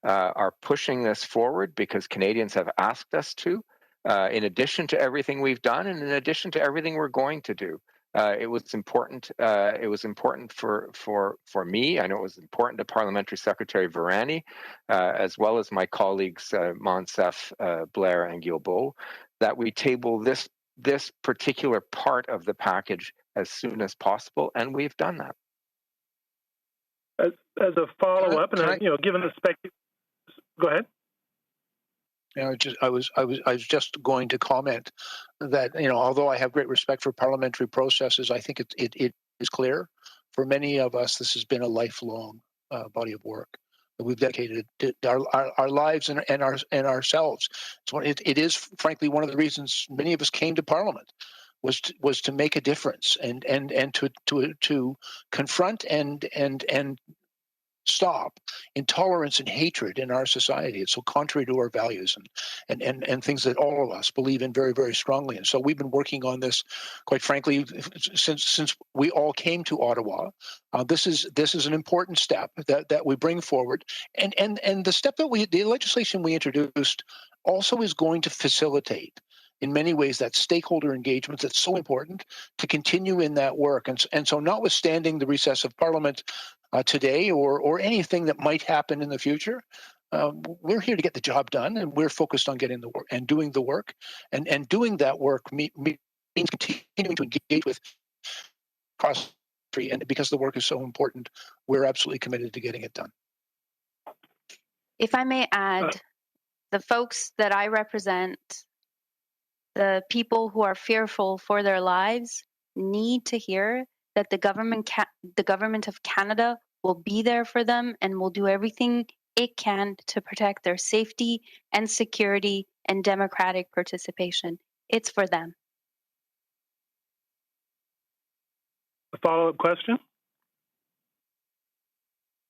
Speaker 1: are pushing this forward because Canadians have asked us to. In addition to everything we've done, and in addition to everything we're going to do, it was important. It was important for me. I know it was important to Parliamentary Secretary Virani, as well as my colleagues Monsef, Blair, and Guilbeault, that we table this particular part of the package as soon as possible, and we've done that.
Speaker 12: As a follow-up, given the speculation, go ahead.
Speaker 4: I was just going to comment that although I have great respect for parliamentary processes, I think it is clear for many of us this has been a lifelong body of work that we've dedicated to our lives and ourselves. It is frankly one of the reasons many of us came to Parliament was to make a difference and to confront and stop intolerance and hatred in our society. It's so contrary to our values and things that all of us believe in very, very strongly. And so we've been working on this, quite frankly, since we all came to Ottawa. This is an important step that we bring forward, and the step that the legislation we introduced also is going to facilitate in many ways that stakeholder engagement that's so important to continue in that work. And so notwithstanding the recess of Parliament today or anything that might happen in the future, we're here to get the job done, and we're focused on getting the work and doing the work. And doing that work means continuing to engage with cross country. And because the work is so important, we're absolutely committed to getting it done.
Speaker 5: If I may add, the folks that I represent, the people who are fearful for their lives, need to hear that the government of Canada will be there for them and will do everything it can to protect their safety and security and democratic participation. It's for them.
Speaker 12: A follow-up question?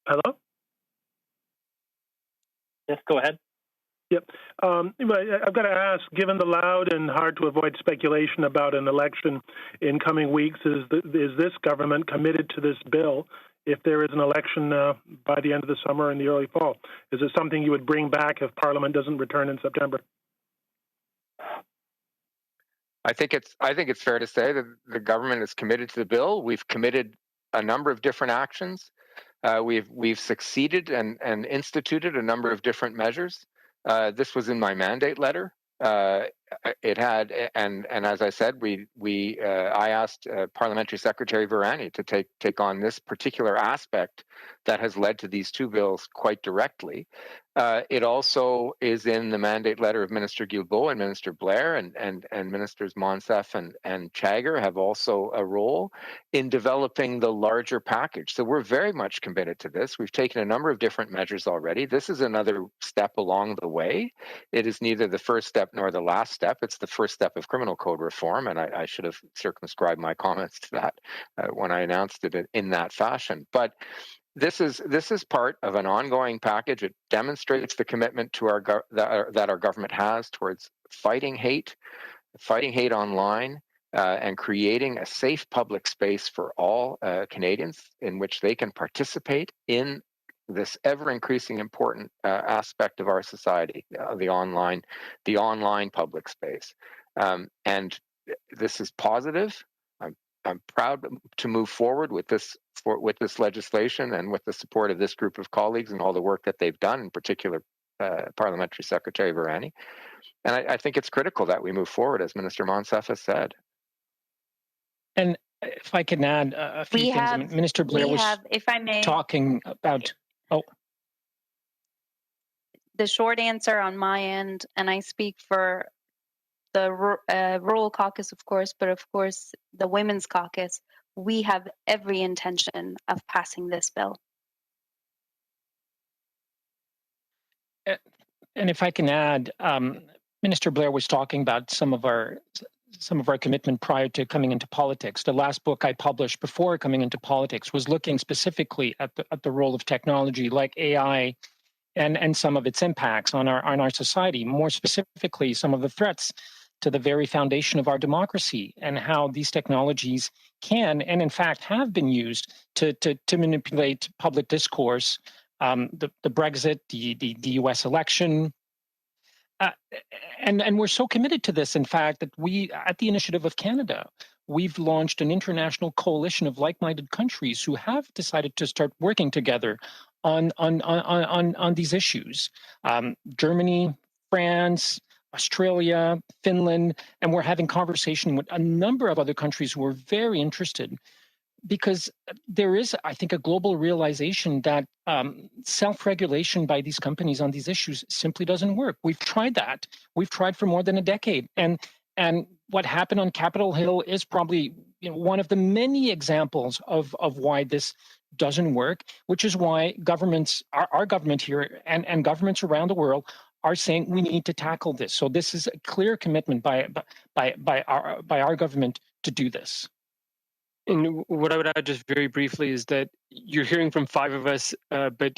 Speaker 12: Hello?
Speaker 2: Yes, go ahead.
Speaker 12: Yep. I've got to ask, given the loud and hard to avoid speculation about an election in coming weeks, is this government committed to this bill if there is an election by the end of the summer and the early fall? Is it something you would bring back if Parliament doesn't return in September?
Speaker 1: I think it's fair to say that the government is committed to the bill. We've committed a number of different actions. We've succeeded and instituted a number of different measures. This was in my mandate letter. It had, and as I said, I asked Parliamentary Secretary Virani to take on this particular aspect that has led to these two bills quite directly. It also is in the mandate letter of Minister Guilbeault and Minister Blair, and Ministers Monsef and Chagger have also a role in developing the larger package. So we're very much committed to this. We've taken a number of different measures already. This is another step along the way. It is neither the first step nor the last step. It's the first step of criminal code reform, and I should have circumscribed my comments to that when I announced it in that fashion. But this is part of an ongoing package. It demonstrates the commitment to that our government has towards fighting hate, fighting hate online and creating a safe public space for all Canadians in which they can participate in this ever-increasing important aspect of our society, the online public space. And this is positive. I'm proud to move forward with this legislation and with the support of this group of colleagues and all the work that they've done, in particular Parliamentary Secretary Virani. And I think it's critical that we move forward, as Minister Monsef has said.
Speaker 3: And if I can add a few things, Minister Blair was
Speaker 5: if I may,
Speaker 3: talking about.
Speaker 5: The short answer on my end, and I speak for the rural caucus, of course, but of course the women's caucus, we have every intention of passing this bill.
Speaker 3: And if I can add, Minister Blair was talking about some of our commitment prior to coming into politics. The last book I published before coming into politics was looking specifically at the role of technology like AI and some of its impacts on our society, more specifically some of the threats to the very foundation of our democracy, and how these technologies can and in fact have been used to manipulate public discourse, the Brexit, the US election. And we're so committed to this, in fact, that we, at the initiative of Canada, we've launched an international coalition of like-minded countries who have decided to start working together on these issues. Germany, France, Australia, Finland, and we're having conversation with a number of other countries who are very interested, because there is, I think, a global realization that self-regulation by these companies on these issues simply doesn't work. We've tried that. We've tried for more than a decade. And what happened on Capitol Hill is probably one of the many examples of why this doesn't work, which is why governments, our government here and governments around the world are saying we need to tackle this. So this is a clear commitment by our government to do this.
Speaker 10: And what I would add just very briefly is that you're hearing from five of us, but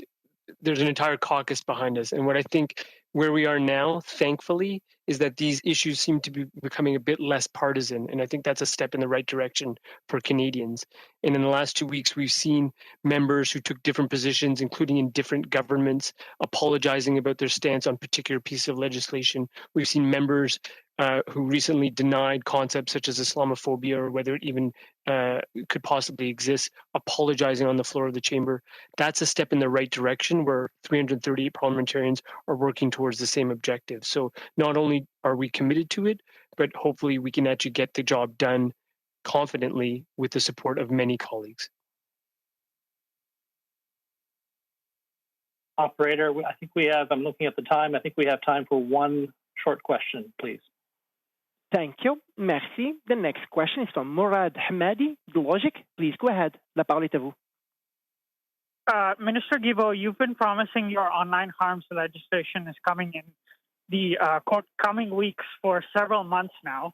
Speaker 10: there's an entire caucus behind us. And what I think where we are now, thankfully, is that these issues seem to be becoming a bit less partisan. And I think that's a step in the right direction for Canadians. And in the last 2 weeks, we've seen members who took different positions, including in different governments, apologizing about their stance on particular pieces of legislation. We've seen members who recently denied concepts such as Islamophobia, or whether it even could possibly exist, apologizing on the floor of the chamber. That's a step in the right direction, where 338 parliamentarians are working towards the same objective. So not only are we committed to it, but hopefully we can actually get the job done confidently with the support of many colleagues.
Speaker 2: Operator, I think we have, I'm looking at the time, I think we have time for one short question, please.
Speaker 6: Thank you. Merci. The next question is from Murad Hamadi, Logic. Please go ahead. La parole est à vous.
Speaker 13: Minister Guilbeault, you've been promising your online harms legislation is coming in the coming weeks for several months now.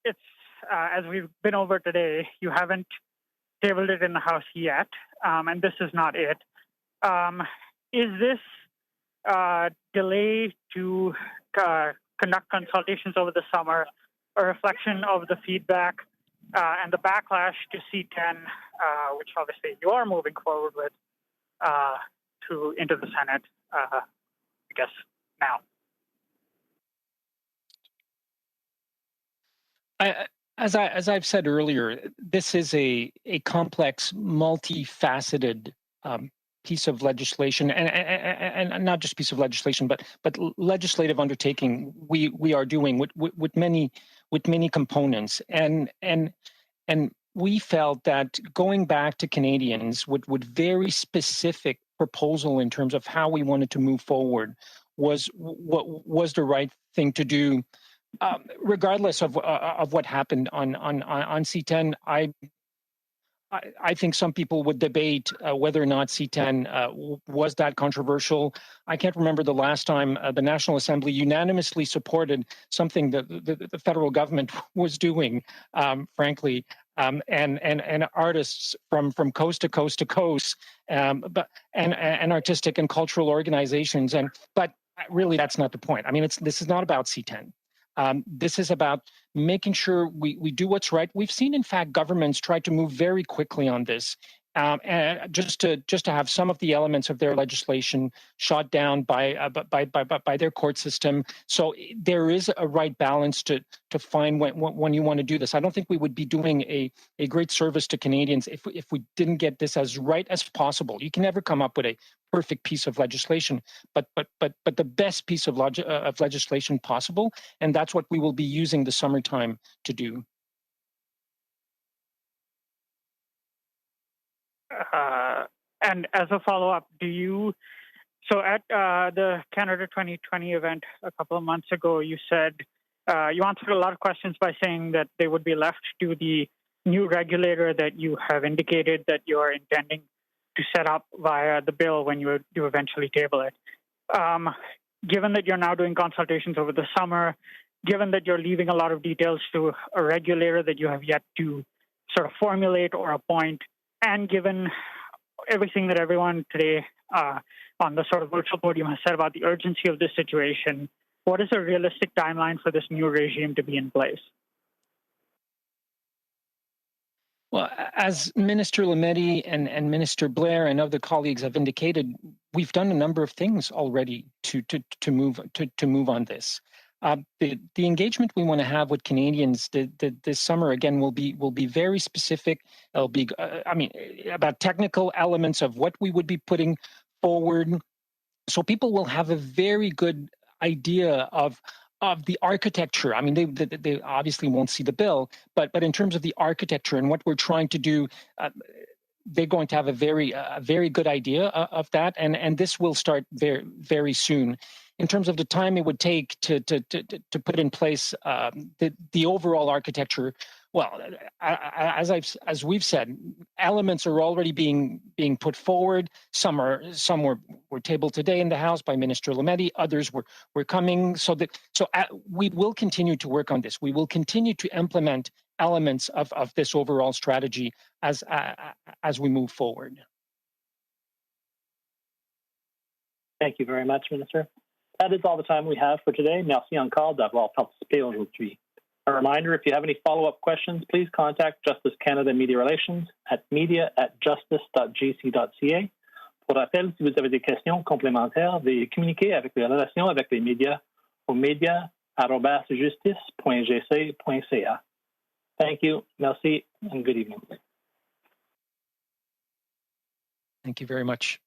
Speaker 13: It's as we've been over today, you haven't tabled it in the House yet, and this is not it. Is this delay to conduct consultations over the summer a reflection of the feedback and the backlash to C10, which obviously you are moving forward with into the Senate, I guess, now?
Speaker 3: As I've said earlier, this is a complex, multifaceted piece of legislation, and not just piece of legislation, but legislative undertaking we are doing with many components, and we felt that going back to Canadians with very specific proposal in terms of how we wanted to move forward was the right thing to do, regardless of what happened on C10. I think some people would debate whether or not C10 was that controversial. I can't remember the last time the National Assembly unanimously supported something that the federal government was doing, frankly, and artists from coast to coast to coast, and artistic and cultural organizations. But really, that's not the point. I mean, this is not about C10. This is about making sure we do what's right. We've seen, in fact, governments try to move very quickly on this. And just to have some of the elements of their legislation shot down by their court system. So there is a right balance to find when you want to do this. I don't think we would be doing a great service to Canadians if we didn't get this as right as possible. You can never come up with a perfect piece of legislation, but the best piece of legislation possible, and that's what we will be using the summertime to do.
Speaker 13: And as a follow-up, so at the Canada 2020 event a couple of months ago, you said you answered a lot of questions by saying that they would be left to the new regulator that you have indicated that you are intending to set up via the bill when you do eventually table it. Given that you're now doing consultations over the summer, given that you're leaving a lot of details to a regulator that you have yet to sort of formulate or appoint, and given everything that everyone today on the sort of virtual podium has said about the urgency of this situation, what is a realistic timeline for this new regime to be in place?
Speaker 3: Well, as Minister Lametti and Minister Blair and other colleagues have indicated, we've done a number of things already to move on this. The engagement we want to have with Canadians this summer again will be very specific. It'll be about technical elements of what we would be putting forward, so people will have a very good idea of the architecture. I mean, they obviously won't see the bill, but in terms of the architecture and what we're trying to do, they're going to have a very good idea of that, and this will start very, very soon. In terms of the time it would take to put in place the overall architecture, well, as we've said, elements are already being put forward. Some were tabled today in the House by Minister Lametti. Others were coming. So we will continue to work on this. We will continue to implement elements of this overall strategy as we move forward.
Speaker 2: Thank you very much, Minister. That is all the time we have for today. Merci encore d'avoir participé aujourd'hui. A reminder, if you have any follow-up questions, please contact Justice Canada Media Relations at media@justice.gc.ca. Pour rappel, si vous avez des questions complémentaires, veuillez communiquer avec les relations avec les médias au media@justice.gc.ca. Thank you, merci, and good evening.
Speaker 3: Thank you very much.